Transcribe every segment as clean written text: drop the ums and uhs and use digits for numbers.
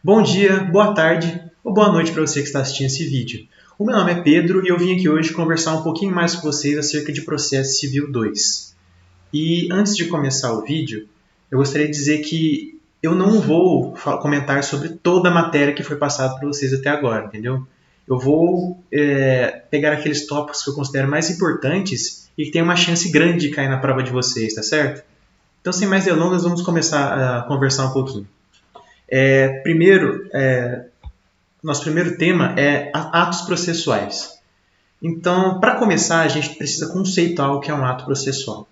Bom dia, boa tarde ou boa noite para você que está assistindo esse vídeo. O meu nome é Pedro e eu vim aqui hoje conversar um pouquinho mais com vocês acerca de Processo Civil 2. E antes de começar o vídeo, eu gostaria de dizer que eu não vou comentar sobre toda a matéria que foi passada para vocês até agora, entendeu? Eu vou pegar aqueles tópicos que eu considero mais importantes e que tem uma chance grande de cair na prova de vocês, tá certo? Então, sem mais delongas, vamos começar a conversar um pouquinho. Nosso primeiro tema é atos processuais. Então, para começar, a gente precisa conceituar o que é um ato processual.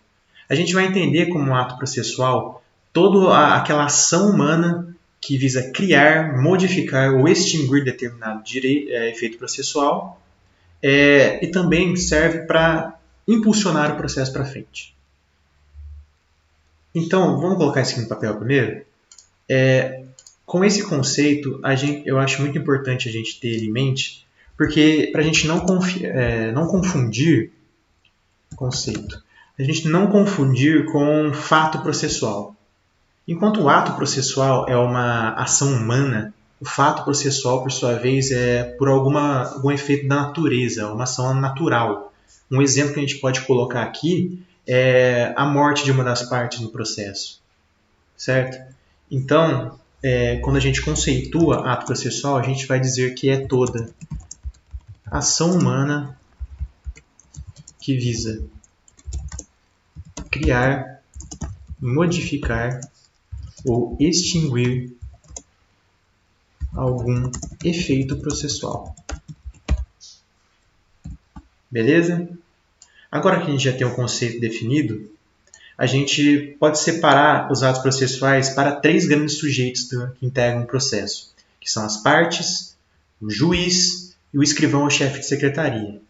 A gente vai entender como um ato processual toda aquela ação humana que visa criar, modificar ou extinguir determinado efeito processual e também serve para impulsionar o processo para frente. Então, vamos colocar isso aqui no papel primeiro? Com esse conceito, eu acho muito importante a gente ter ele em mente, porque para a gente não confundir conceito, a gente não confundir com fato processual. Enquanto o ato processual é uma ação humana, o fato processual, por sua vez, é por algum efeito da natureza, uma ação natural. Um exemplo que a gente pode colocar aqui é a morte de uma das partes no processo, certo? Então, quando a gente conceitua ato processual, a gente vai dizer que é toda ação humana que visa criar, modificar ou extinguir algum efeito processual. Beleza? Agora que a gente já tem o conceito definido, a gente pode separar os atos processuais para 3 grandes sujeitos que integram o processo, que são as partes, o juiz e o escrivão ou chefe de secretaria.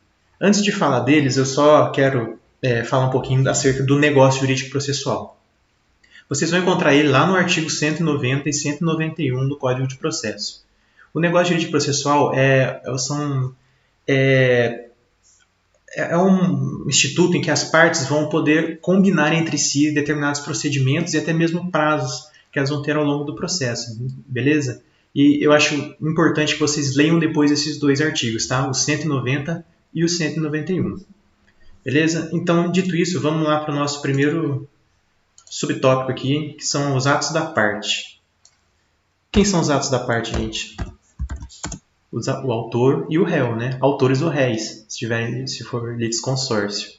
Antes de falar deles, eu só quero falar um pouquinho acerca do negócio jurídico processual. Vocês vão encontrar ele lá no artigo 190 e 191 do Código de Processo. O negócio jurídico processual é um instituto em que as partes vão poder combinar entre si determinados procedimentos e até mesmo prazos que elas vão ter ao longo do processo, beleza? E eu acho importante que vocês leiam depois esses 2 artigos, tá? O 190 e o 191. Beleza? Então, dito isso, vamos lá para o nosso primeiro subtópico aqui, que são os atos da parte. Quem são os atos da parte, gente? O autor e o réu, né? Autores ou réis, se for litisconsórcio.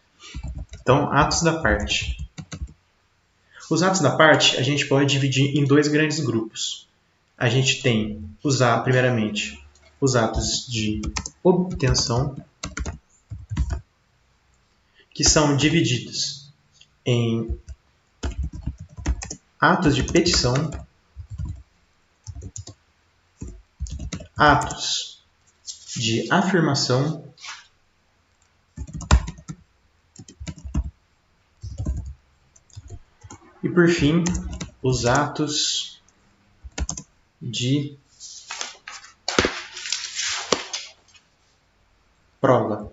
Então, atos da parte. Os atos da parte a gente pode dividir em 2 grandes grupos. A gente tem, primeiramente, os atos de obtenção, que são divididos em atos de petição, atos de afirmação e, por fim, os atos de prova.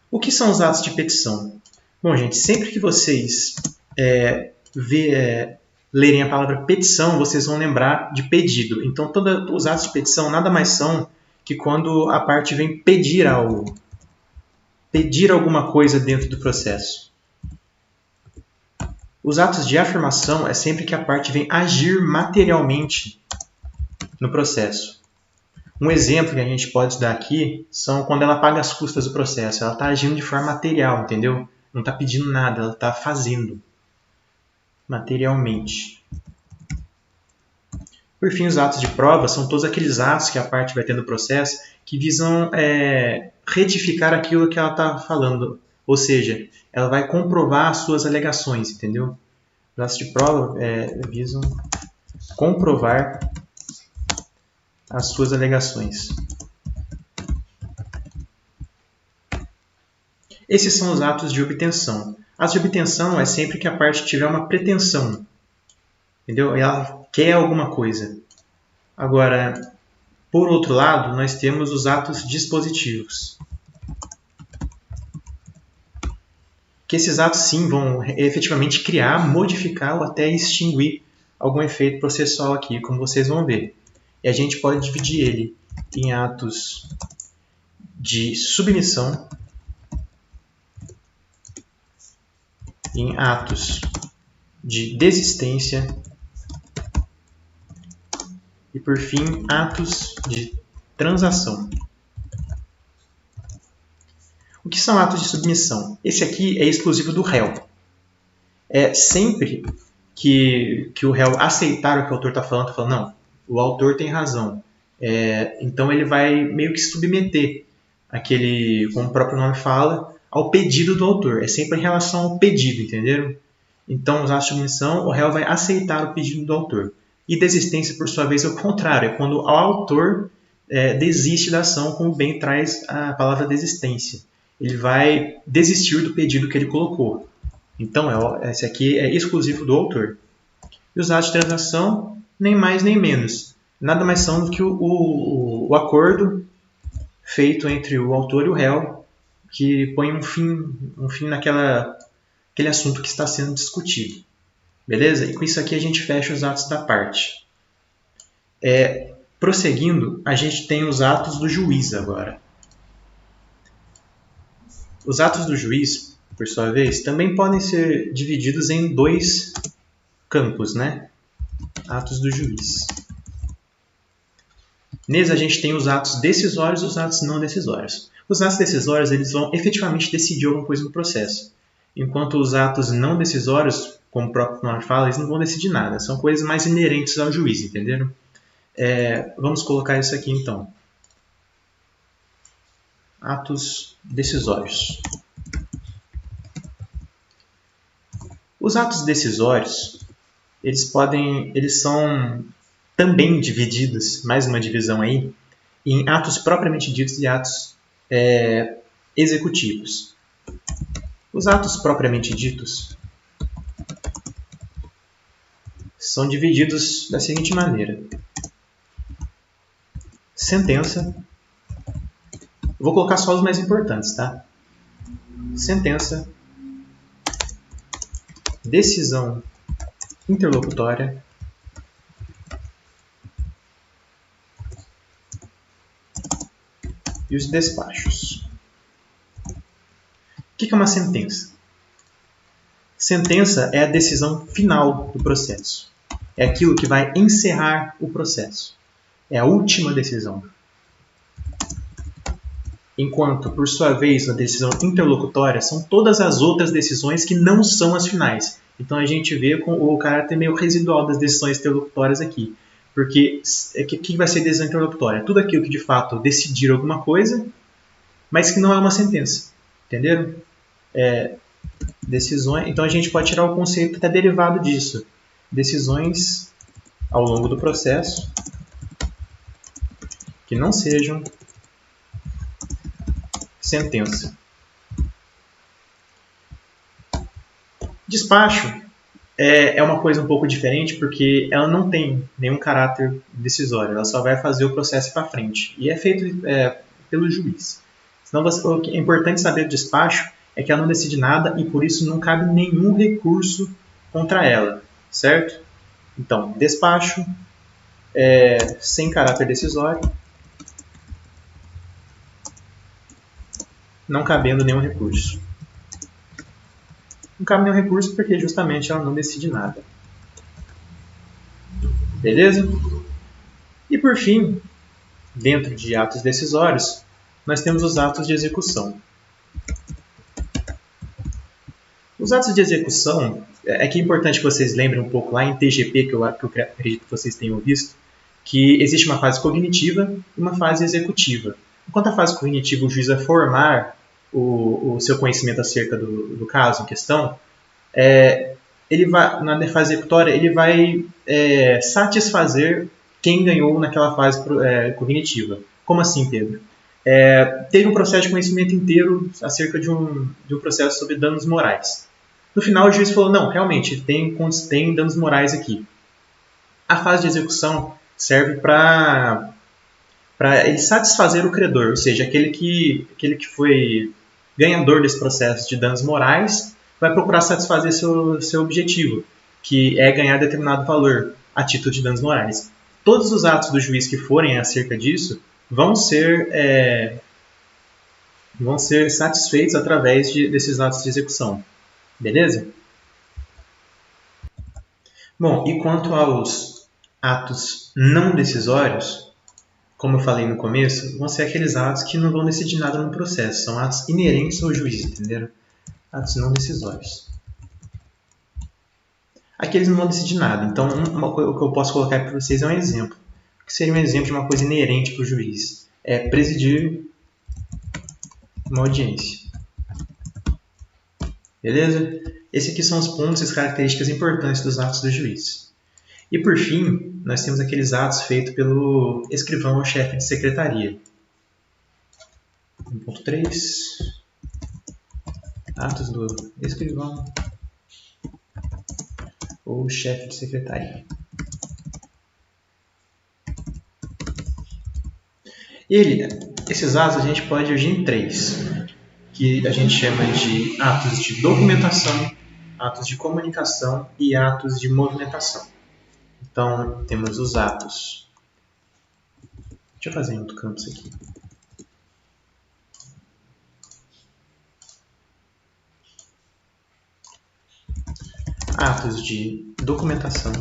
O que são os atos de petição? Bom, gente, sempre que vocês lerem a palavra petição, vocês vão lembrar de pedido. Então, todos os atos de petição nada mais são que quando a parte vem pedir algo. Pedir alguma coisa dentro do processo. Os atos de afirmação é sempre que a parte vem agir materialmente no processo. Um exemplo que a gente pode dar aqui são quando ela paga as custas do processo. Ela está agindo de forma material, entendeu? Não está pedindo nada, ela está fazendo materialmente. Por fim, os atos de prova são todos aqueles atos que a parte vai ter no processo que visam retificar aquilo que ela está falando. Ou seja, ela vai comprovar as suas alegações, entendeu? Os atos de prova visam comprovar as suas alegações. Esses são os atos de obtenção. Atos de obtenção é sempre que a parte tiver uma pretensão, entendeu? Ela quer alguma coisa. Agora, por outro lado, nós temos os atos dispositivos. Que esses atos, sim, vão efetivamente criar, modificar ou até extinguir algum efeito processual aqui, como vocês vão ver. E a gente pode dividir ele em atos de submissão, em atos de desistência e, por fim, atos de transação. O que são atos de submissão? Esse aqui é exclusivo do réu. Sempre que o réu aceitar o que o autor está falando, não, o autor tem razão. Então ele vai meio que submeter aquele, como o próprio nome fala, ao pedido do autor. É sempre em relação ao pedido, entenderam? Então, os atos de submissão, o réu vai aceitar o pedido do autor. E desistência, por sua vez, é o contrário. É quando o autor desiste da ação, como bem traz a palavra desistência. Ele vai desistir do pedido que ele colocou. Então, esse aqui é exclusivo do autor. E os atos de transação, nem mais nem menos. Nada mais são do que o acordo feito entre o autor e o réu, que põe um fim naquele assunto que está sendo discutido. Beleza? E com isso aqui a gente fecha os atos da parte. Prosseguindo, a gente tem os atos do juiz agora. Os atos do juiz, por sua vez, também podem ser divididos em dois campos, né? Atos do juiz. Neles a gente tem os atos decisórios e os atos não decisórios. Os atos decisórios eles vão efetivamente decidir alguma coisa no processo, enquanto os atos não decisórios, como o próprio nome fala, eles não vão decidir nada. São coisas mais inerentes ao juiz, entenderam? Vamos colocar isso aqui então. Atos decisórios. Os atos decisórios, eles são também divididos, mais uma divisão aí, em atos propriamente ditos e atos executivos. Os atos propriamente ditos são divididos da seguinte maneira. Sentença. Vou colocar só os mais importantes, tá? Sentença. Decisão interlocutória. E os despachos. O que é uma sentença? Sentença é a decisão final do processo. É aquilo que vai encerrar o processo. É a última decisão. Enquanto, por sua vez, a decisão interlocutória são todas as outras decisões que não são as finais. Então a gente vê com o caráter meio residual das decisões interlocutórias aqui. Porque o que vai ser decisão interlocutória? Tudo aquilo que de fato decidir alguma coisa, mas que não é uma sentença. Entenderam? Decisões. Então a gente pode tirar o conceito até derivado disso. Decisões ao longo do processo que não sejam sentença. Despacho é uma coisa um pouco diferente porque ela não tem nenhum caráter decisório, ela só vai fazer o processo para frente e é feito pelo juiz. Senão, o que é importante saber do despacho é que ela não decide nada e por isso não cabe nenhum recurso contra ela, certo? Então, despacho sem caráter decisório, não cabendo nenhum recurso. Não cabe nenhum recurso porque justamente ela não decide nada. Beleza? E por fim, dentro de atos decisórios, nós temos os atos de execução. Os atos de execução, que é importante que vocês lembrem um pouco lá em TGP, que eu acredito que vocês tenham visto, que existe uma fase cognitiva e uma fase executiva. Enquanto a fase cognitiva o juiz vai formar o seu conhecimento acerca do caso em questão, ele vai, na fase executória ele vai satisfazer quem ganhou naquela fase cognitiva. Como assim, Pedro? Teve um processo de conhecimento inteiro acerca de um processo sobre danos morais. No final, o juiz falou, não, realmente, tem danos morais aqui. A fase de execução serve para ele satisfazer o credor, ou seja, aquele que foi ganhador desse processo de danos morais vai procurar satisfazer seu objetivo, que é ganhar determinado valor a título de danos morais. Todos os atos do juiz que forem acerca disso vão ser satisfeitos através desses atos de execução. Beleza? Bom, e quanto aos atos não decisórios, como eu falei no começo, vão ser aqueles atos que não vão decidir nada no processo. São atos inerentes ao juiz, entenderam? Atos não decisórios. Aqui eles não vão decidir nada. Então, o que eu posso colocar para vocês é um exemplo. O que seria um exemplo de uma coisa inerente para o juiz? É presidir uma audiência. Beleza? Esses aqui são os pontos e as características importantes dos atos do juiz. E por fim, nós temos aqueles atos feitos pelo escrivão ou chefe de secretaria. 1.3. Atos do escrivão ou chefe de secretaria. Esses atos a gente pode dividir em 3, que a gente chama de atos de documentação, atos de comunicação e atos de movimentação. Então, temos os atos. Deixa eu fazer em outro campo isso aqui. Atos de documentação,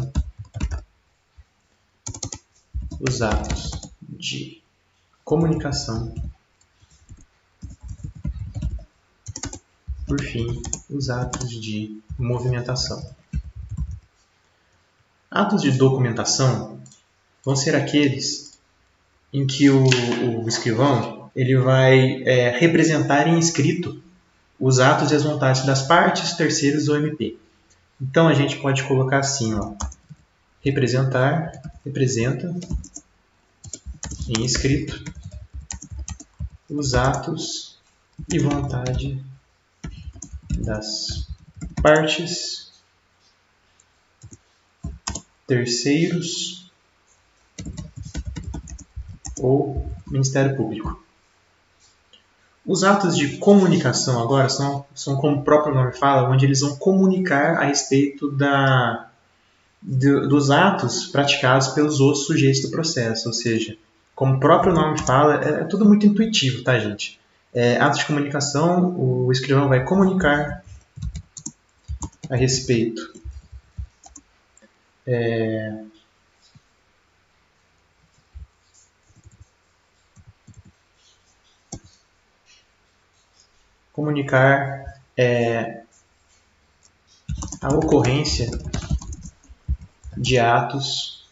os atos de comunicação, por fim, os atos de movimentação. Atos de documentação vão ser aqueles em que o escrivão ele vai representar em escrito os atos e as vontades das partes, terceiros ou MP. Então, a gente pode colocar assim, ó, representa em escrito os atos e vontade das partes, terceiros ou Ministério Público. Os atos de comunicação agora são como o próprio nome fala, onde eles vão comunicar a respeito dos atos praticados pelos outros sujeitos do processo. Ou seja, como o próprio nome fala, é tudo muito intuitivo, tá, gente? Atos de comunicação, o escrivão vai comunicar a respeito a ocorrência de atos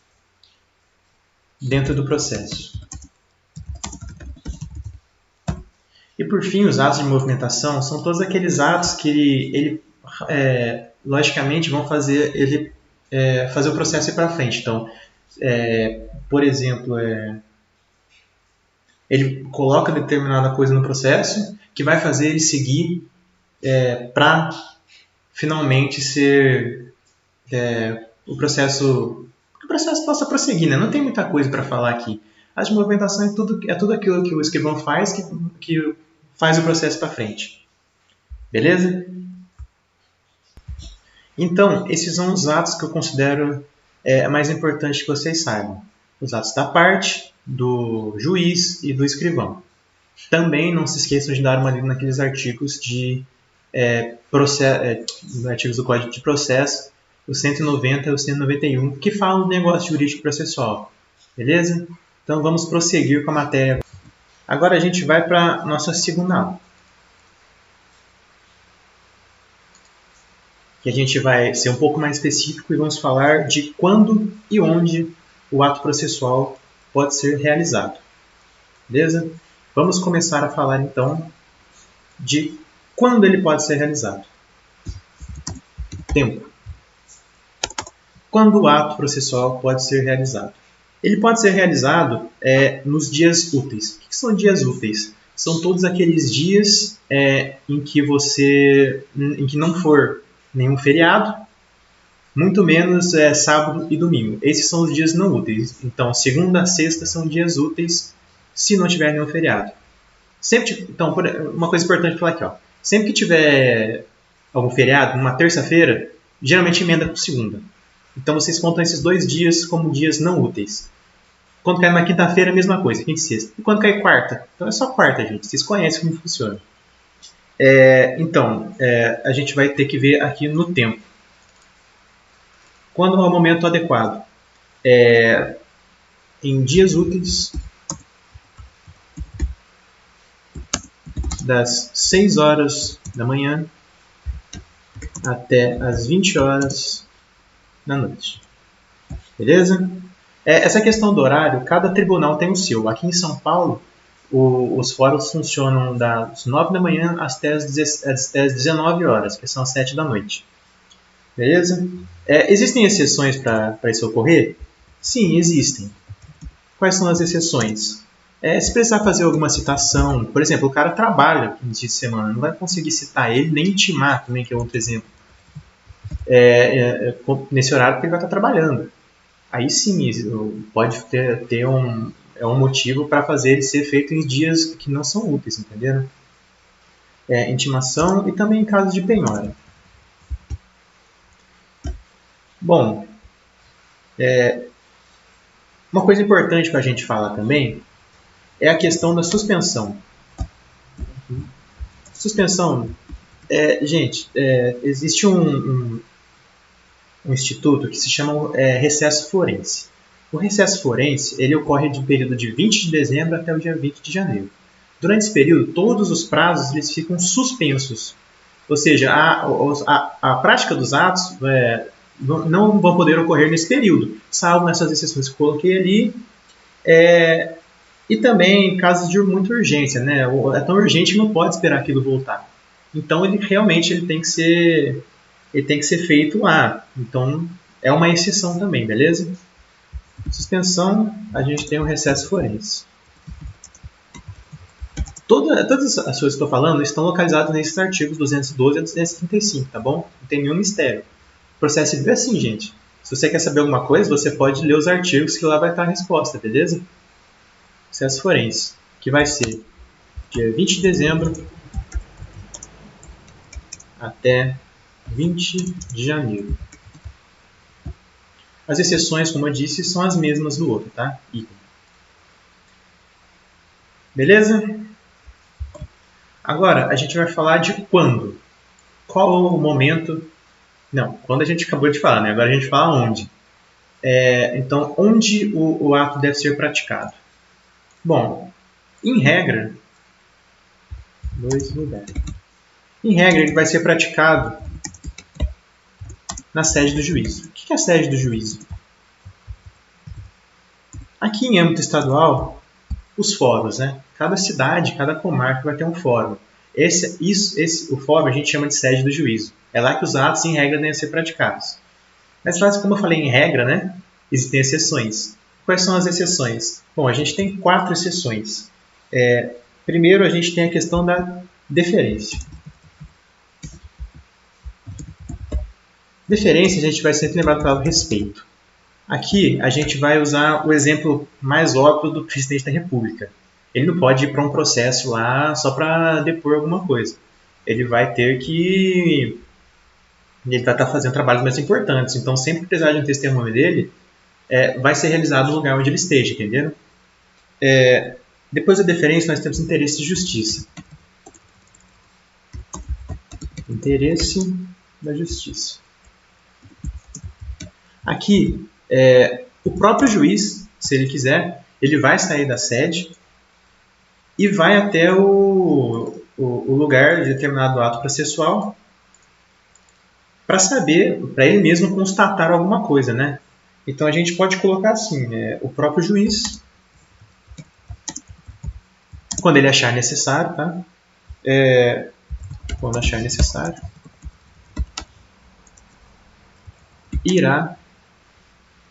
dentro do processo. E por fim, os atos de movimentação são todos aqueles atos que ele logicamente vão fazer ele fazer o processo ir para frente. Então, por exemplo, ele coloca determinada coisa no processo que vai fazer ele seguir para finalmente ser o processo possa prosseguir, né? Não tem muita coisa para falar aqui. As de movimentação é tudo aquilo que o escrivão faz que faz o processo para frente. Beleza? Então, esses são os atos que eu considero mais importantes que vocês saibam. Os atos da parte, do juiz e do escrivão. Também não se esqueçam de dar uma lida naqueles artigos artigos do Código de Processo, o 190 e o 191, que falam do negócio jurídico processual. Beleza? Então vamos prosseguir com a matéria. Agora a gente vai para a nossa segunda aula, que a gente vai ser um pouco mais específico e vamos falar de quando e onde o ato processual pode ser realizado. Beleza? Vamos começar a falar então de quando ele pode ser realizado. Tempo. Quando o ato processual pode ser realizado? Ele pode ser realizado nos dias úteis. O que são dias úteis? São todos aqueles dias em que não for nenhum feriado, muito menos sábado e domingo. Esses são os dias não úteis. Então, segunda a sexta são dias úteis se não tiver nenhum feriado. Então, uma coisa importante para falar aqui, ó. Sempre que tiver algum feriado, numa terça-feira, geralmente emenda com segunda. Então vocês contam esses 2 dias como dias não úteis. Quando cai na quinta-feira, a mesma coisa, quinta e sexta. E quando cai quarta? Então é só quarta, gente. Vocês conhecem como funciona. Então, a gente vai ter que ver aqui no tempo. Quando é o momento adequado? Em dias úteis, das 6 horas da manhã até as 20 horas da noite. Beleza? Essa questão do horário, cada tribunal tem o seu. Aqui em São Paulo, os fóruns funcionam das 9 da manhã até as 19 horas, que são as 7 da noite. Beleza? Existem exceções para isso ocorrer? Sim, existem. Quais são as exceções? Se precisar fazer alguma citação, por exemplo, o cara trabalha no dia de semana, não vai conseguir citar ele, nem intimar também, que é outro exemplo, nesse horário que ele vai estar trabalhando. Aí sim, pode ter um motivo para fazer ele ser feito em dias que não são úteis, entenderam? Intimação e também em caso de penhora. Bom, uma coisa importante para a gente falar também é a questão da suspensão. Suspensão, gente, existe um instituto que se chama recesso forense. O recesso forense ele ocorre de período de 20 de dezembro até o dia 20 de janeiro. Durante esse período, todos os prazos eles ficam suspensos. Ou seja, a prática dos atos não vão poder ocorrer nesse período, salvo nessas exceções que coloquei ali. E também em casos de muita urgência, né? É tão urgente que não pode esperar aquilo voltar. Então, ele tem que ser feito lá. Então, é uma exceção também, beleza? Suspensão, a gente tem o recesso forense. Todas as coisas que eu estou falando estão localizadas nesses artigos 212 a 235, tá bom? Não tem nenhum mistério. O processo civil é assim, gente. Se você quer saber alguma coisa, você pode ler os artigos que lá vai estar a resposta, beleza? Recesso forense, que vai ser dia 20 de dezembro até 20 de janeiro. As exceções, como eu disse, são as mesmas do outro, tá? Beleza? Agora, a gente vai falar de quando. Qual o momento... Não, quando a gente acabou de falar, né? Agora a gente fala onde. Então, onde o ato deve ser praticado? Bom, em regra... Em regra, ele vai ser praticado na sede do juízo. O que é a sede do juízo? Aqui em âmbito estadual, os fóruns, né? Cada cidade, cada comarca vai ter um fórum. O fórum a gente chama de sede do juízo. É lá que os atos, em regra, devem ser praticados. Mas, como eu falei em regra, né? Existem exceções. Quais são as exceções? Bom, a gente tem 4 exceções. Primeiro, a gente tem a questão da deferência. Deferência, a gente vai sempre lembrar do palavra respeito. Aqui, a gente vai usar o exemplo mais óbvio do presidente da República. Ele não pode ir para um processo lá só para depor alguma coisa. Ele vai ter que... Ele vai estar fazendo trabalhos mais importantes. Então, sempre que precisar de um testemunho dele, vai ser realizado no lugar onde ele esteja, entenderam? Depois da deferência, nós temos interesse de justiça. Interesse da justiça. Aqui, o próprio juiz, se ele quiser, ele vai sair da sede e vai até o lugar de determinado ato processual para saber, para ele mesmo constatar alguma coisa, né? Então, a gente pode colocar assim, o próprio juiz, quando ele achar necessário, tá? Quando achar necessário, irá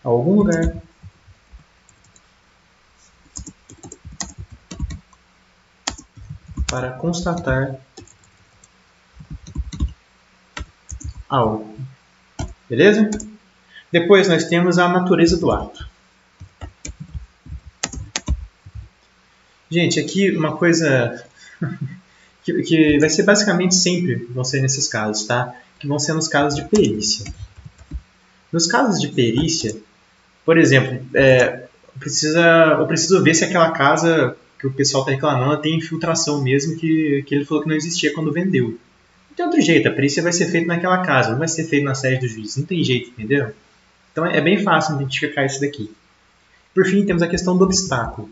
a algum lugar para constatar algo. Beleza? Depois nós temos a natureza do ato. Gente, aqui uma coisa que vai ser basicamente sempre, vão ser nesses casos, tá? Que vão ser nos casos de perícia. Nos casos de perícia, por exemplo, eu preciso ver se aquela casa que o pessoal está reclamando tem infiltração mesmo, que ele falou que não existia quando vendeu. Não tem outro jeito, a perícia vai ser feita naquela casa, não vai ser feita na sede do juiz, não tem jeito, entendeu? Então é bem fácil identificar isso daqui. Por fim, temos a questão do obstáculo.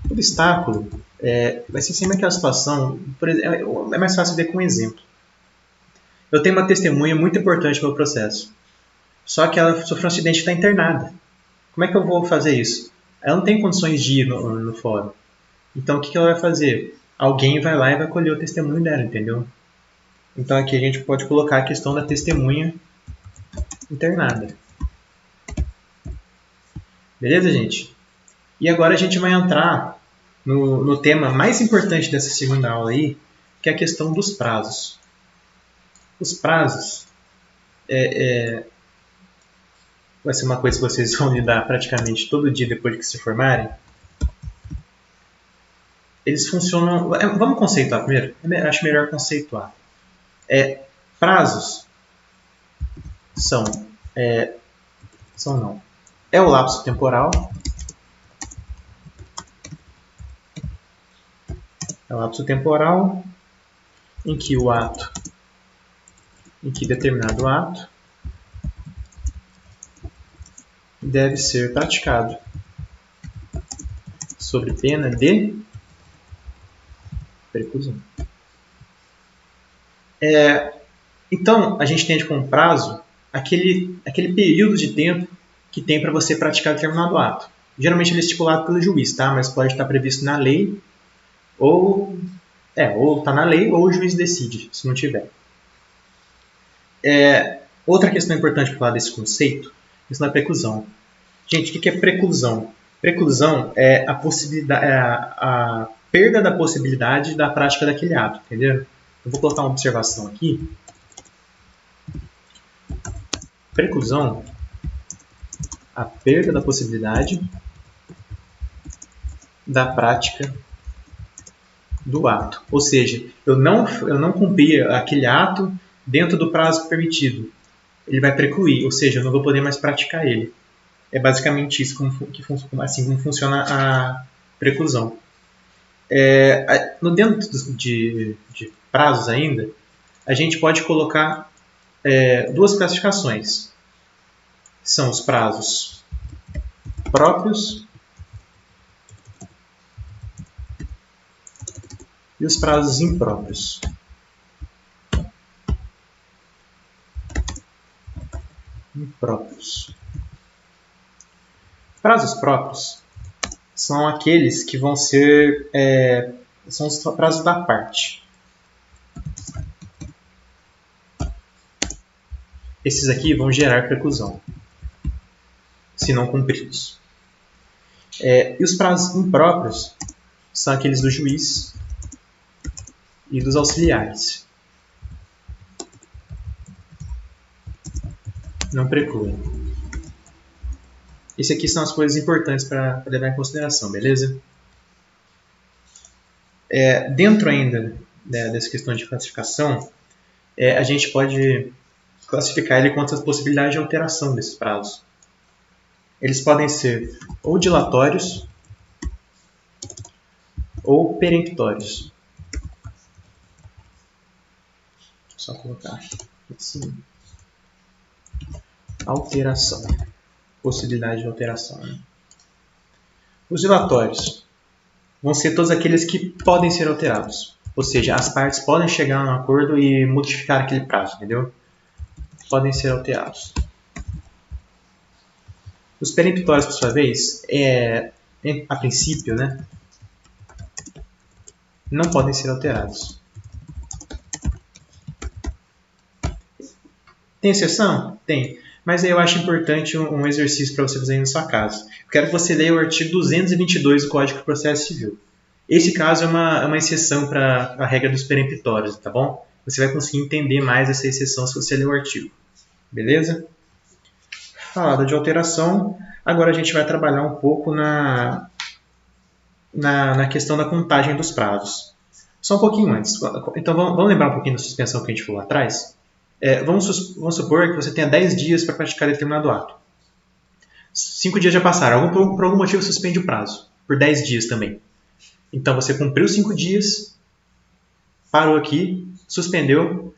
O obstáculo vai ser sempre aquela situação, por exemplo, é mais fácil ver com um exemplo. Eu tenho uma testemunha muito importante no meu processo, só que ela sofreu um acidente e está internada. Como é que eu vou fazer isso? Ela não tem condições de ir no fórum. Então, o que ela vai fazer? Alguém vai lá e vai colher o testemunho dela, entendeu? Então, aqui a gente pode colocar a questão da testemunha internada. Beleza, gente? E agora a gente vai entrar no tema mais importante dessa segunda aula aí, que é a questão dos prazos. Os prazos vai ser uma coisa que vocês vão lidar praticamente todo dia depois de que se formarem. Eles funcionam... Vamos conceituar primeiro? Acho melhor conceituar. Prazos é o lapso temporal. É o lapso temporal em que determinado ato deve ser praticado sob pena de preclusão. Então, a gente entende como prazo aquele período de tempo que tem para você praticar determinado ato. Geralmente ele é estipulado pelo juiz, tá? Mas pode estar previsto na lei, ou está na lei, ou o juiz decide, se não tiver. Outra questão importante para falar desse conceito, isso é a preclusão. Gente, o que é preclusão? Preclusão é a perda da possibilidade da prática daquele ato, entendeu? Eu vou colocar uma observação aqui. Preclusão, a perda da possibilidade da prática do ato. Ou seja, eu não cumpri aquele ato dentro do prazo permitido. Ele vai precluir, ou seja, eu não vou poder mais praticar ele. É basicamente isso assim como funciona a preclusão. Dentro de prazos ainda, a gente pode colocar duas classificações. São os prazos próprios e os prazos impróprios. Prazos próprios são aqueles que vão ser são os prazos da parte. Esses aqui vão gerar preclusão, se não cumpridos. E os prazos impróprios são aqueles do juiz e dos auxiliares. Não precluem. Essas aqui são as coisas importantes para levar em consideração, beleza? Dentro ainda dessa questão de classificação, a gente pode classificar ele quanto às possibilidades de alteração desses prazos. Eles podem ser ou dilatórios ou peremptórios. Só colocar assim. Alteração. Possibilidade de alteração. Né? Os dilatórios vão ser todos aqueles que podem ser alterados. Ou seja, as partes podem chegar a um acordo e modificar aquele prazo, entendeu? Podem ser alterados. Os peremptórios, por sua vez, a princípio, né, não podem ser alterados. Tem exceção? Tem. Mas aí eu acho importante um exercício para você fazer na sua casa. Eu quero que você leia o artigo 222 do Código de Processo Civil. Esse caso é uma exceção para a regra dos peremptórios, tá bom? Você vai conseguir entender mais essa exceção se você ler o artigo. Beleza? Falado de alteração, agora a gente vai trabalhar um pouco na questão da contagem dos prazos. Só um pouquinho antes. Então vamos lembrar um pouquinho da suspensão que a gente falou lá atrás? Vamos supor que você tenha 10 dias para praticar determinado ato. 5 dias já passaram. Por algum motivo suspende o prazo. Por 10 dias também. Então você cumpriu 5 dias, parou aqui, suspendeu,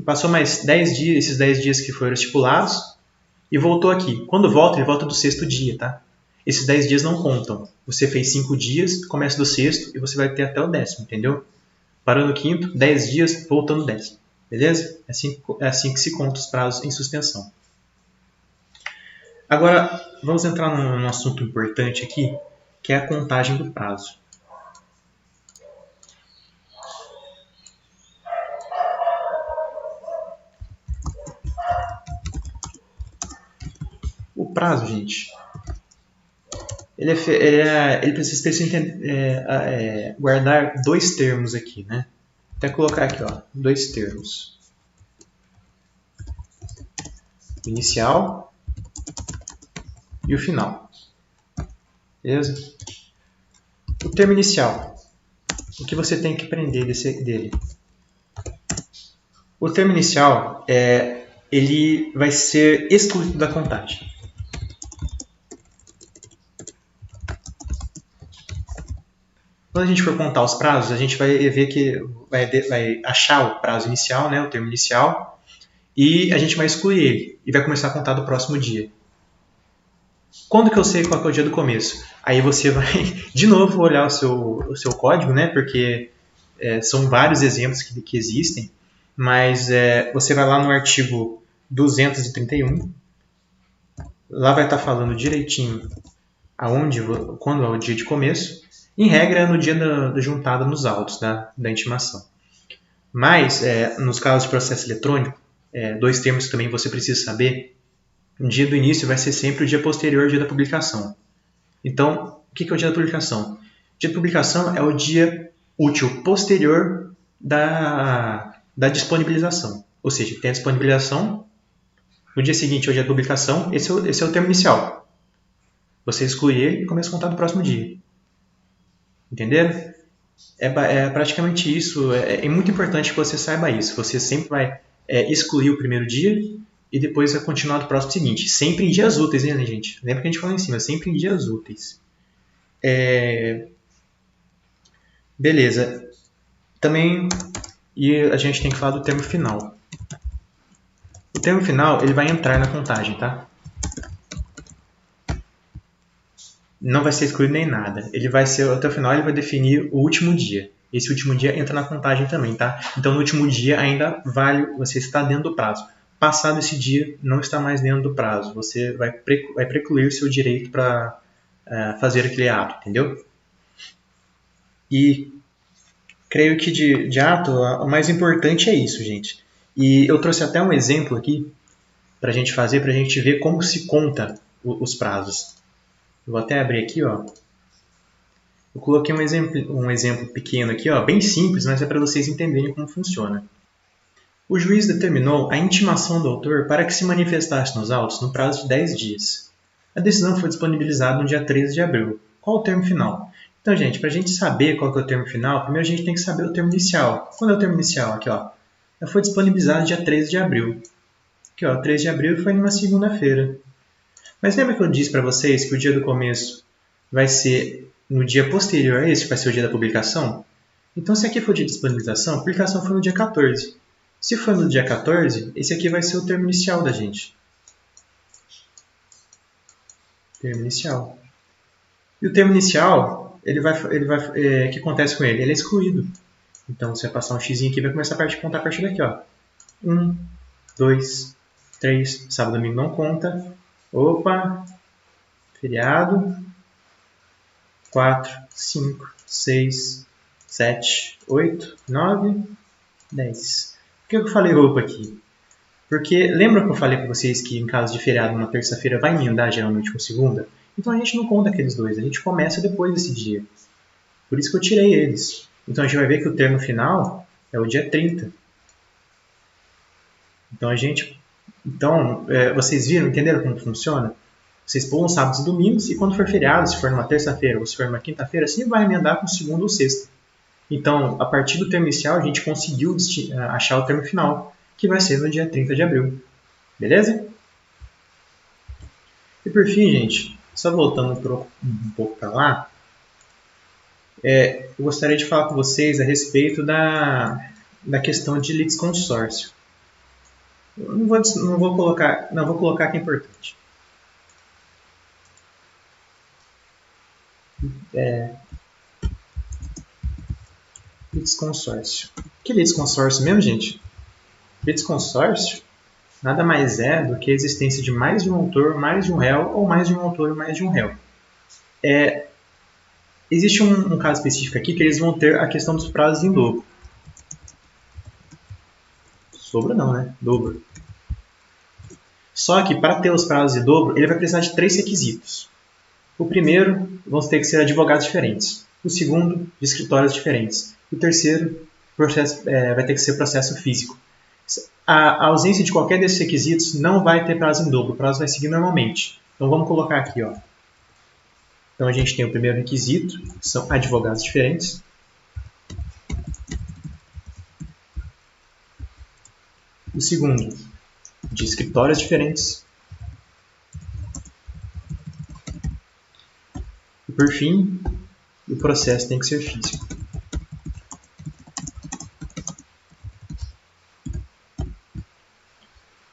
passou mais 10 dias, esses 10 dias que foram estipulados, e voltou aqui. Quando volta, ele volta do 6º dia, tá? Esses 10 dias não contam. Você fez 5 dias, começa do 6º e você vai ter até o 10º, entendeu? Parou no 5º, 10 dias, voltando no 10º. Beleza? É assim que se conta os prazos em suspensão. Agora, vamos entrar num assunto importante aqui, que é a contagem do prazo. O prazo, gente, ele precisa guardar 2 termos aqui, né? Até colocar aqui, ó, 2 termos. O inicial e o final. Beleza? O termo inicial. O que você tem que aprender dele? O termo inicial, ele vai ser excluído da contagem. Quando a gente for contar os prazos, a gente vai ver que vai achar o prazo inicial, né, o termo inicial, e a gente vai excluir ele e vai começar a contar do próximo dia. Quando que eu sei qual que é o dia do começo? Aí você vai, de novo, olhar o seu código, né, porque são vários exemplos que existem, mas você vai lá no artigo 231, lá vai estar falando direitinho quando é o dia de começo. Em regra, é no dia da juntada nos autos da intimação. Mas, nos casos de processo eletrônico, 2 termos que também você precisa saber. O dia do início vai ser sempre o dia posterior ao dia da publicação. Então, o que é o dia da publicação? O dia da publicação é o dia útil posterior da disponibilização. Ou seja, tem a disponibilização, no dia seguinte é o dia da publicação, esse é o termo inicial. Você exclui ele e começa a contar do próximo dia. Entenderam? É praticamente isso. É muito importante que você saiba isso. Você sempre vai excluir o primeiro dia e depois vai continuar do próximo seguinte. Sempre em dias úteis, né, gente? Lembra que a gente falou em cima, sempre em dias úteis. Beleza. Também a gente tem que falar do termo final. O termo final, ele vai entrar na contagem, tá? Não vai ser excluído nem nada. Ele vai ser, até o final, ele vai definir o último dia. Esse último dia entra na contagem também, tá? Então, no último dia ainda vale, você está dentro do prazo. Passado esse dia, não está mais dentro do prazo. Você vai precluir o seu direito para fazer aquele ato, entendeu? E creio que de ato, o mais importante é isso, gente. E eu trouxe até um exemplo aqui para a gente fazer, para a gente ver como se conta os prazos. Eu vou até abrir aqui, ó. Eu coloquei um exemplo pequeno aqui, ó, bem simples, mas é para vocês entenderem como funciona. O juiz determinou a intimação do autor para que se manifestasse nos autos no prazo de 10 dias. A decisão foi disponibilizada no dia 13 de abril. Qual o termo final? Então, gente, para a gente saber qual que é o termo final, primeiro a gente tem que saber o termo inicial. Quando é o termo inicial? Aqui, ó. Foi disponibilizado no dia 13 de abril. Aqui, ó, 13 de abril foi numa segunda-feira. Mas lembra que eu disse para vocês que o dia do começo vai ser no dia posterior a esse, que vai ser o dia da publicação? Então, se aqui for o dia de disponibilização, a publicação foi no dia 14. Se for no dia 14, esse aqui vai ser o termo inicial da gente. Termo inicial. E o termo inicial, o que acontece com ele? Ele é excluído. Então, você vai passar um x aqui e vai começar a contar a partir daqui, ó. 1, 2, 3, sábado e domingo não conta. Opa, feriado, 4, 5, 6, 7, 8, 9, 10. Por que eu falei opa aqui? Porque lembra que eu falei para vocês que em caso de feriado na terça-feira vai emendar geralmente com segunda? Então a gente não conta aqueles dois, a gente começa depois desse dia. Por isso que eu tirei eles. Então a gente vai ver que o termo final é o dia 30. Então, vocês viram, entenderam como funciona? Vocês pulam sábados e domingos, e quando for feriado, se for numa terça-feira ou se for numa quinta-feira, sempre vai emendar com segunda ou sexta. Então, a partir do termo inicial, a gente conseguiu achar o termo final, que vai ser no dia 30 de abril. Beleza? E por fim, gente, só voltando um pouco para lá, eu gostaria de falar com vocês a respeito da questão de litisconsórcio. Não vou colocar que é importante. Litisconsórcio. O que é litisconsórcio mesmo, gente? Litisconsórcio nada mais é do que a existência de mais de um autor, mais de um réu, ou mais de um autor, mais de um réu. Existe um caso específico aqui que eles vão ter a questão dos prazos em dobro. Dobro não, né? Dobro. Só que para ter os prazos em dobro, ele vai precisar de 3 requisitos. O primeiro, vão ter que ser advogados diferentes. O segundo, de escritórios diferentes. O terceiro, vai ter que ser processo físico. A ausência de qualquer desses requisitos não vai ter prazo em dobro. O prazo vai seguir normalmente. Então vamos colocar aqui, ó. Então a gente tem o primeiro requisito, que são advogados diferentes. O segundo, de escritórios diferentes. E por fim, o processo tem que ser físico.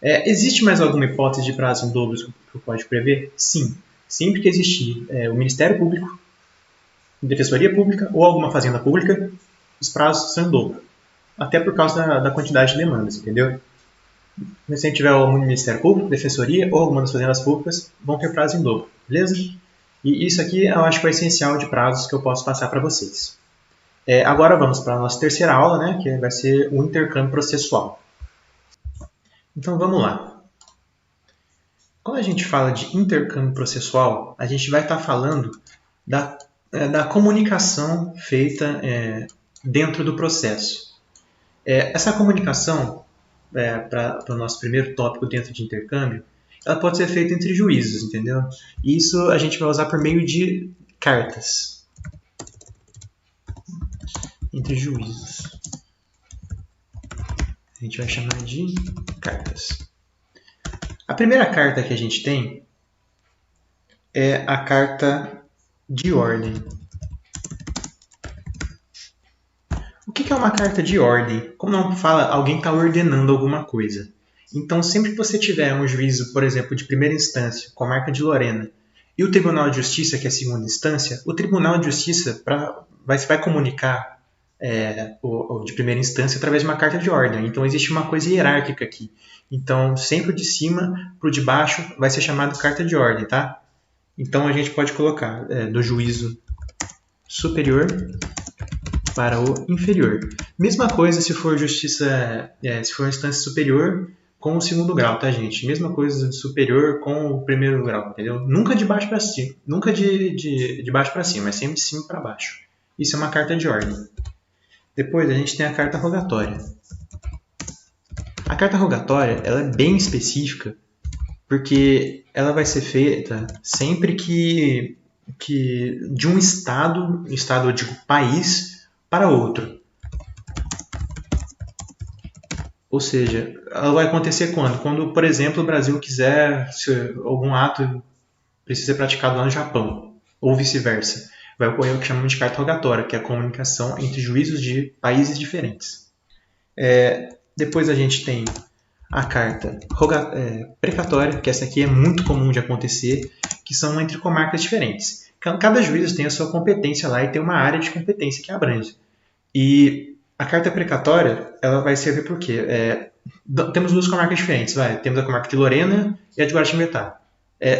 Existe mais alguma hipótese de prazo em dobro que o Código prevê? Sim. Sempre que existir o Ministério Público, Defensoria Pública ou alguma fazenda pública, os prazos são em dobro. Até por causa da quantidade de demandas, entendeu? Se a gente tiver algum Ministério Público, Defensoria ou alguma das fazendas públicas, vão ter prazo em dobro, beleza? E isso aqui eu acho que é o essencial de prazos que eu posso passar para vocês. Agora vamos para a nossa terceira aula, né, que vai ser o intercâmbio processual. Então vamos lá. Quando a gente fala de intercâmbio processual, a gente vai estar falando da comunicação feita dentro do processo. Essa comunicação, para o nosso primeiro tópico dentro de intercâmbio, ela pode ser feita entre juízos, entendeu? E isso a gente vai usar por meio de cartas. Entre juízos. A gente vai chamar de cartas. A primeira carta que a gente tem é a carta de ordem. O que é uma carta de ordem? Como não fala, alguém está ordenando alguma coisa. Então, sempre que você tiver um juízo, por exemplo, de primeira instância, com a marca de Lorena, e o Tribunal de Justiça, que é a segunda instância, o Tribunal de Justiça vai comunicar o de primeira instância através de uma carta de ordem. Então, existe uma coisa hierárquica aqui. Então, sempre o de cima para o de baixo vai ser chamado carta de ordem, tá? Então, a gente pode colocar do juízo superior para o inferior. Mesma coisa se for justiça, se for instância superior com o segundo grau, tá, gente? Mesma coisa de superior com o primeiro grau, entendeu? Nunca de baixo para cima, nunca de baixo para cima, mas sempre de cima para baixo. Isso é uma carta de ordem. Depois a gente tem a carta rogatória. A carta rogatória ela é bem específica porque ela vai ser feita sempre que de um estado eu digo país, para outro. Ou seja, ela vai acontecer quando? Quando, por exemplo, o Brasil quiser, se algum ato precisa ser praticado lá no Japão, ou vice-versa. Vai ocorrer o que chamamos de carta rogatória, que é a comunicação entre juízos de países diferentes. Depois a gente tem a carta precatória, que essa aqui é muito comum de acontecer, que são entre comarcas diferentes. Cada juiz tem a sua competência lá e tem uma área de competência que abrange. E a carta precatória, ela vai servir por quê? Temos duas comarcas diferentes. Temos a comarca de Lorena e a de Guaratinguetá.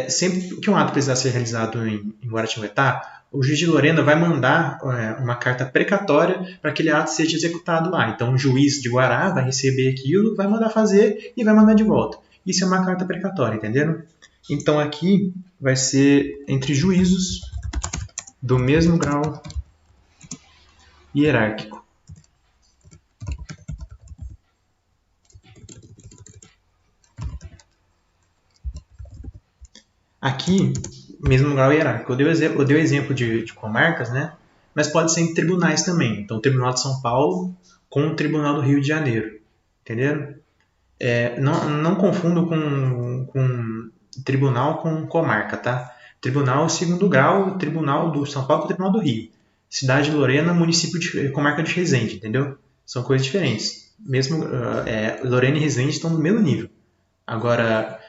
Sempre que um ato precisar ser realizado em Guaratinguetá, o juiz de Lorena vai mandar uma carta precatória para que aquele ato seja executado lá. Então, o juiz de Guará vai receber aquilo, vai mandar fazer e vai mandar de volta. Isso é uma carta precatória, entenderam? Então, aqui vai ser entre juízos do mesmo grau hierárquico. Aqui, mesmo grau hierárquico. Eu dei o exemplo de comarcas, né? mas pode ser em tribunais também. Então, o Tribunal de São Paulo com o Tribunal do Rio de Janeiro. Entenderam? Não confundo com tribunal com comarca, tá? Tribunal é o segundo grau, Tribunal do São Paulo com o Tribunal do Rio. Cidade de Lorena, município de comarca de Resende, entendeu? São coisas diferentes. Mesmo Lorena e Resende estão no mesmo nível. Agora,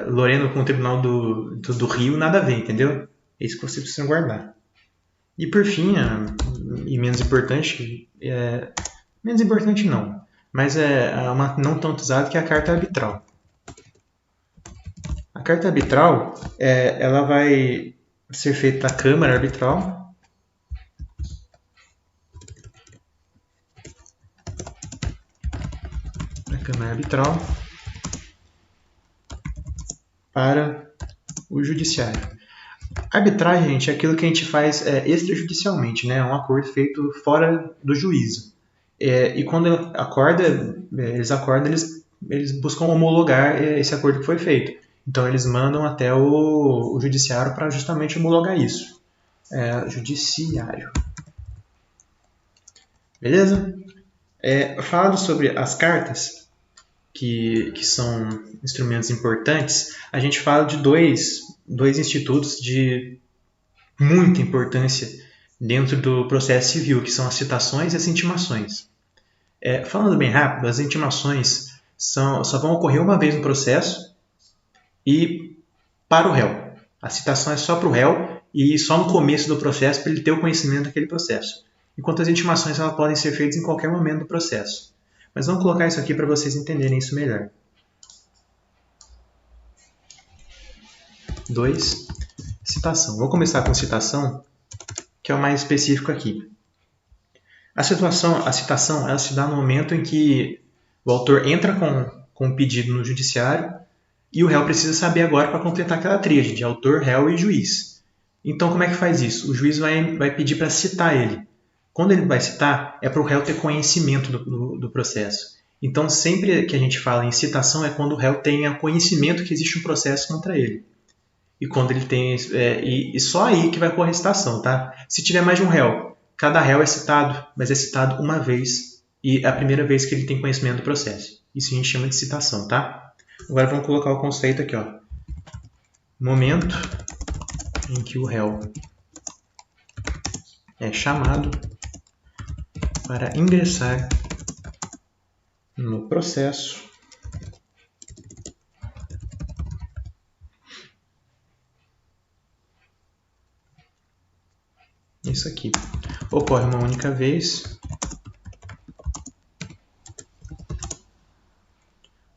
Lorena com o Tribunal do Rio, nada a ver, entendeu? É isso que você precisa guardar. E por fim, e menos importante não, mas é uma não tanto usada, que é a carta arbitral. A carta arbitral, ela vai ser feita na Câmara Arbitral. A Câmara Arbitral para o Judiciário. Arbitragem, gente, é aquilo que a gente faz extrajudicialmente, né? É um acordo feito fora do juízo. E quando eles acordam, eles buscam homologar esse acordo que foi feito. Então, eles mandam até o judiciário para justamente homologar isso. Judiciário. Beleza? Falando sobre as cartas, que são instrumentos importantes, a gente fala de dois institutos de muita importância dentro do processo civil, que são as citações e as intimações. Falando bem rápido, as intimações só vão ocorrer uma vez no processo e para o réu. A citação é só para o réu e só no começo do processo, para ele ter o conhecimento daquele processo. Enquanto as intimações elas podem ser feitas em qualquer momento do processo. Mas vamos colocar isso aqui para vocês entenderem isso melhor. 2. Citação. Vou começar com citação, que é o mais específico aqui. A citação ela se dá no momento em que o autor entra com o pedido no judiciário e o réu precisa saber agora para completar aquela tríade de autor, réu e juiz. Então, como é que faz isso? O juiz vai pedir para citar ele. Quando ele vai citar, é para o réu ter conhecimento do processo. Então, sempre que a gente fala em citação, é quando o réu tenha conhecimento que existe um processo contra ele. E quando ele tem. E só aí que vai ocorrer a citação, tá? Se tiver mais de um réu, cada réu é citado, mas é citado uma vez. E é a primeira vez que ele tem conhecimento do processo. Isso a gente chama de citação, tá? Agora vamos colocar o conceito aqui, ó. Momento em que o réu é chamado para ingressar no processo isso aqui. Ocorre uma única vez.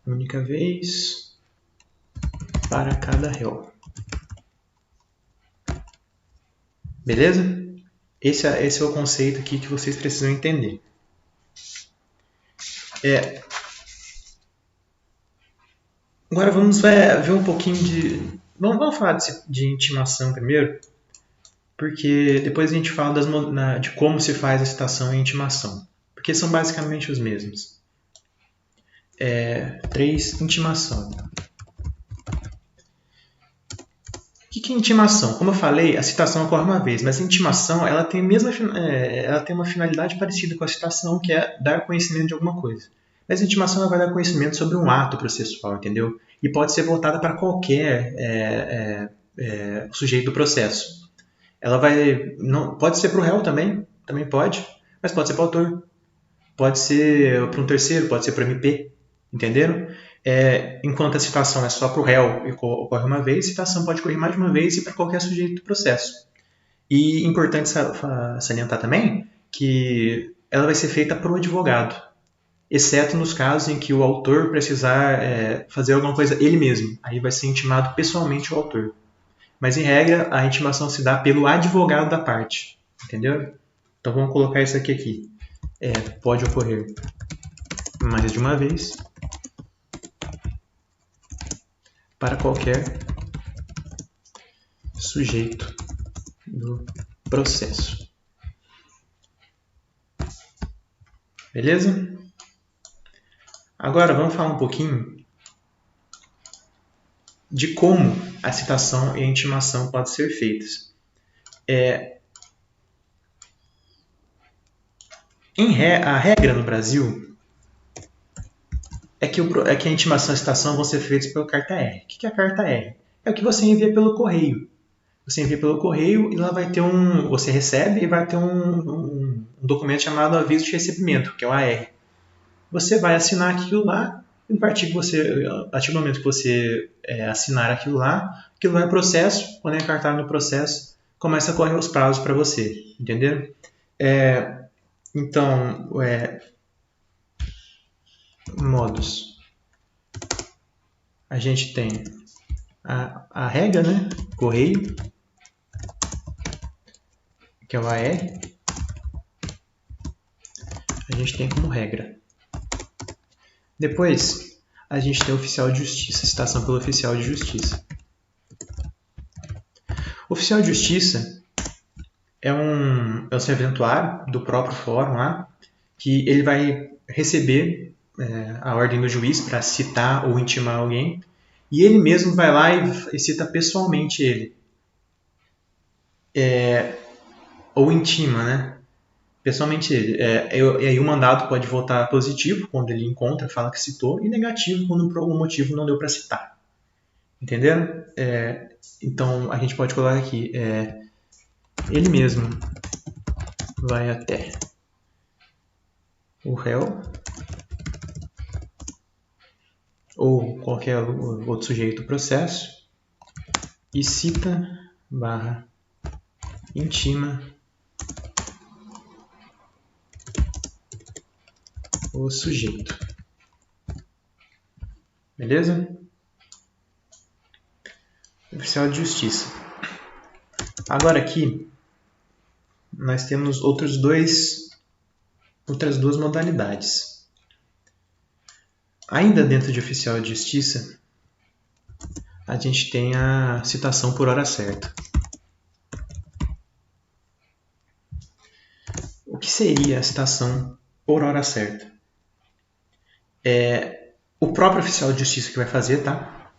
Única vez para cada réu. Beleza? Esse é o conceito aqui que vocês precisam entender. Agora vamos ver um pouquinho de... Vamos falar de intimação primeiro, porque depois a gente fala de como se faz a citação e a intimação, porque são basicamente os mesmos. 3. Intimação. O que é intimação? Como eu falei, a citação ocorre uma vez, mas a intimação ela tem uma finalidade parecida com a citação, que é dar conhecimento de alguma coisa. Mas a intimação ela vai dar conhecimento sobre um ato processual, entendeu? E pode ser voltada para qualquer sujeito do processo. Ela pode ser para o réu também pode, mas pode ser para o autor. Pode ser para um terceiro, pode ser para o MP, entenderam? Enquanto a citação é só para o réu e ocorre uma vez, a citação pode ocorrer mais de uma vez e para qualquer sujeito do processo. E importante salientar também que ela vai ser feita por um advogado, exceto nos casos em que o autor precisar fazer alguma coisa ele mesmo. Aí vai ser intimado pessoalmente o autor. Mas, em regra, a intimação se dá pelo advogado da parte. Entendeu? Então, vamos colocar isso aqui. Pode ocorrer mais de uma vez para qualquer sujeito do processo. Beleza? Agora vamos falar um pouquinho de como a citação e a intimação podem ser feitas. A regra no Brasil é que a intimação e citação vão ser feitas pela carta R. O que é a carta R? É o que você envia pelo correio. Você envia pelo correio e lá vai ter você recebe e vai ter um documento chamado aviso de recebimento, que é o AR. Você vai assinar aquilo lá, e a partir do momento que você assinar aquilo vai ao processo. Quando é encartado no processo, começa a correr os prazos para você, entendeu? Então, modos. A gente tem a regra, né? Correio, que é o AR. A gente tem como regra. Depois, a gente tem o oficial de justiça, citação pelo oficial de justiça. O oficial de justiça é um serventuário do próprio fórum lá, que ele vai receber a ordem do juiz para citar ou intimar alguém, e ele mesmo vai lá e cita pessoalmente ele. Ou intima, né? Pessoalmente ele. E aí o mandado pode votar positivo quando ele encontra, fala que citou, e negativo quando por algum motivo não deu para citar. Entenderam? Então a gente pode colocar aqui, ele mesmo vai até o réu ou qualquer outro sujeito do processo e cita / intima o sujeito. Beleza? Oficial de justiça. Agora aqui nós temos outras duas modalidades. Ainda dentro de oficial de justiça, a gente tem a citação por hora certa. O que seria a citação por hora certa? O próprio oficial de justiça que vai fazer, tá?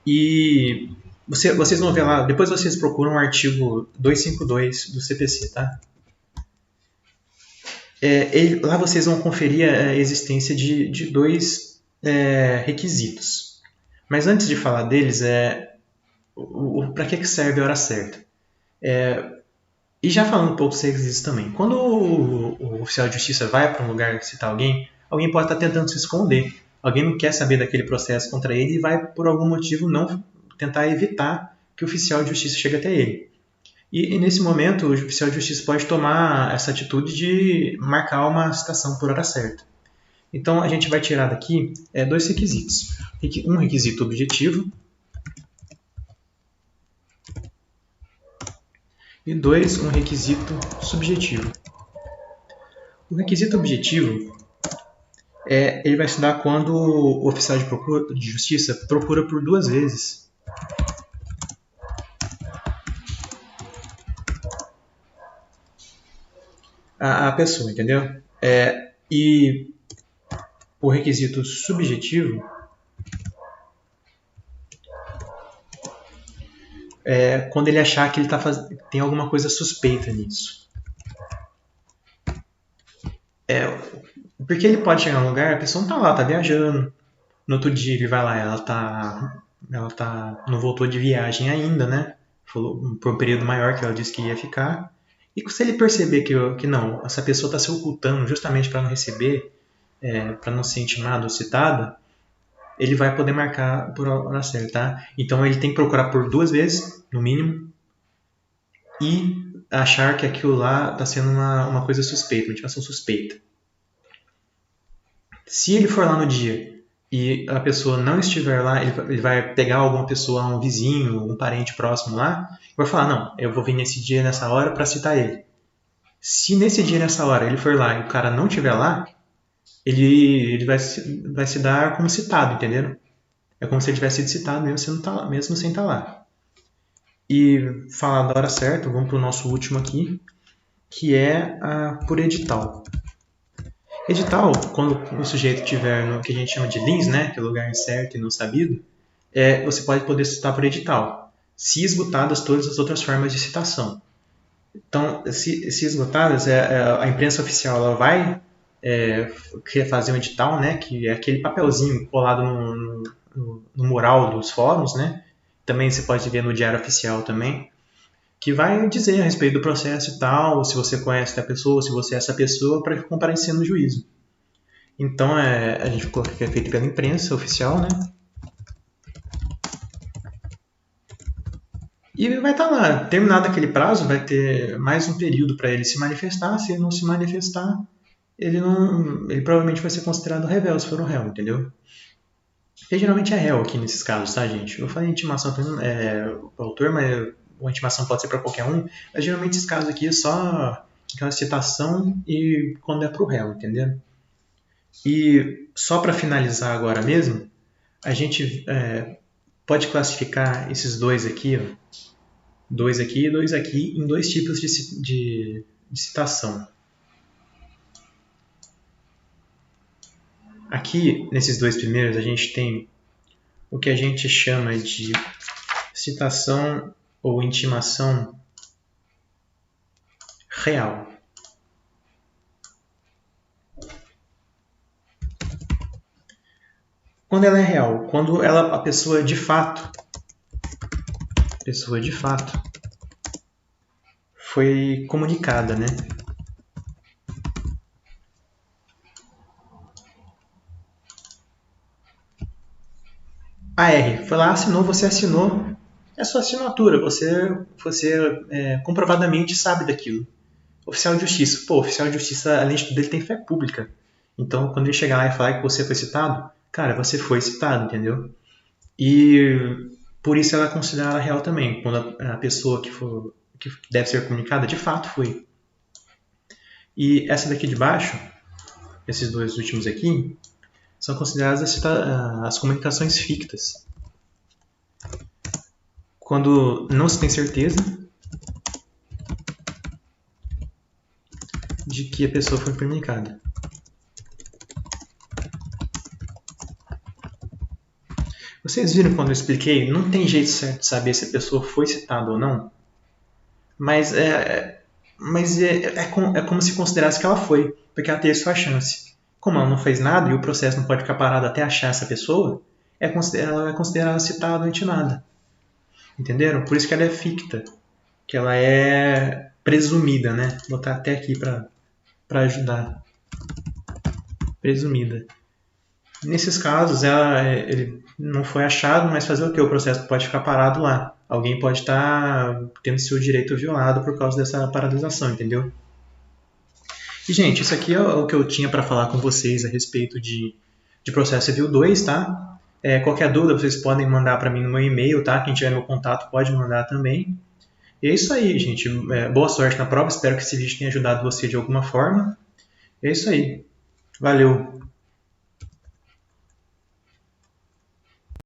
E vocês vão ver lá, depois vocês procuram o artigo 252 do CPC, tá? Lá vocês vão conferir a existência de dois requisitos. Mas antes de falar deles, para que serve a hora certa? E já falando um pouco dos requisitos também. Quando o oficial de justiça vai para um lugar citar alguém pode estar tentando se esconder. Alguém não quer saber daquele processo contra ele e vai, por algum motivo, não tentar evitar que o oficial de justiça chegue até ele. E nesse momento, o oficial de justiça pode tomar essa atitude de marcar uma citação por hora certa. Então, a gente vai tirar daqui dois requisitos. Um requisito objetivo e um requisito subjetivo. O requisito objetivo ele vai se dar quando o oficial de justiça procura por 2 vezes a pessoa, entendeu? E o requisito subjetivo quando ele achar que ele tem alguma coisa suspeita nisso. Porque ele pode chegar num lugar, a pessoa não tá lá, tá viajando. No outro dia ele vai lá, ela não voltou de viagem ainda, né? Por um período maior que ela disse que ia ficar. E se ele perceber que não, essa pessoa está se ocultando justamente para não receber, para não ser intimado ou citado, ele vai poder marcar por hora certa, tá? Então ele tem que procurar por 2 vezes, no mínimo, e achar que aquilo lá está sendo uma coisa suspeita, uma intimação suspeita. Se ele for lá no dia e a pessoa não estiver lá, ele vai pegar alguma pessoa, um vizinho, um parente próximo lá, e vai falar, não, eu vou vir nesse dia, nessa hora, para citar ele. Se nesse dia, nessa hora, ele for lá e o cara não estiver lá, ele vai se dar como citado, entendeu? É como se ele tivesse sido citado mesmo sem estar lá. E falar da hora certa, vamos para o nosso último aqui, que é por edital. Edital, quando o sujeito estiver no que a gente chama de lins, né, que é lugar incerto e não sabido, você pode poder citar por edital, se esgotadas todas as outras formas de citação. Então, se esgotadas, a imprensa oficial ela vai quer fazer um edital, né, que é aquele papelzinho colado no mural dos fóruns, né? Também você pode ver no Diário Oficial também, que vai dizer a respeito do processo e tal, se você conhece a pessoa, se você é essa pessoa, para comparecer no juízo. Então, a gente coloca que é feito pela imprensa oficial, né? E vai estar lá, terminado aquele prazo, vai ter mais um período para ele se manifestar. Se ele não se manifestar, ele provavelmente vai ser considerado réu, se for um réu, entendeu? Porque geralmente é réu aqui nesses casos, tá, gente? Eu falei intimação para o autor, mas a intimação pode ser para qualquer um, mas geralmente esses casos aqui é só aquela citação e quando é para o réu, entendeu? E só para finalizar agora mesmo, a gente pode classificar esses dois aqui e dois aqui, em dois tipos de citação. Aqui, nesses dois primeiros, a gente tem o que a gente chama de citação ou intimação real. Quando ela é real, quando a pessoa de fato foi comunicada, né? AR, foi lá, assinou, você assinou, é sua assinatura, você comprovadamente sabe daquilo. Oficial de justiça, pô, oficial de justiça, além de tudo, ele tem fé pública. Então, quando ele chegar lá e falar que você foi citado, cara, você foi citado, entendeu? E por isso ela é considerada real também, quando a pessoa que deve ser comunicada de fato foi. E essa daqui de baixo, esses dois últimos aqui, são consideradas as comunicações fictas. Quando não se tem certeza de que a pessoa foi comunicada. Vocês viram quando eu expliquei? Não tem jeito certo de saber se a pessoa foi citada ou não, mas é como se considerasse que ela foi, porque ela teve sua chance. Como ela não fez nada e o processo não pode ficar parado até achar essa pessoa, ela é considerada citada ou intimada. Entenderam? Por isso que ela é ficta, que ela é presumida, né? Vou botar até aqui para ajudar. Presumida. Nesses casos, ele não foi achado, mas fazer o que? O processo pode ficar parado lá. Alguém pode estar tendo seu direito violado por causa dessa paralisação, entendeu? E, gente, isso aqui é o que eu tinha para falar com vocês a respeito de processo civil 2, tá? Qualquer dúvida, vocês podem mandar para mim no meu e-mail, tá? Quem tiver meu contato pode mandar também. E é isso aí, gente. Boa sorte na prova. Espero que esse vídeo tenha ajudado você de alguma forma. É isso aí. Valeu!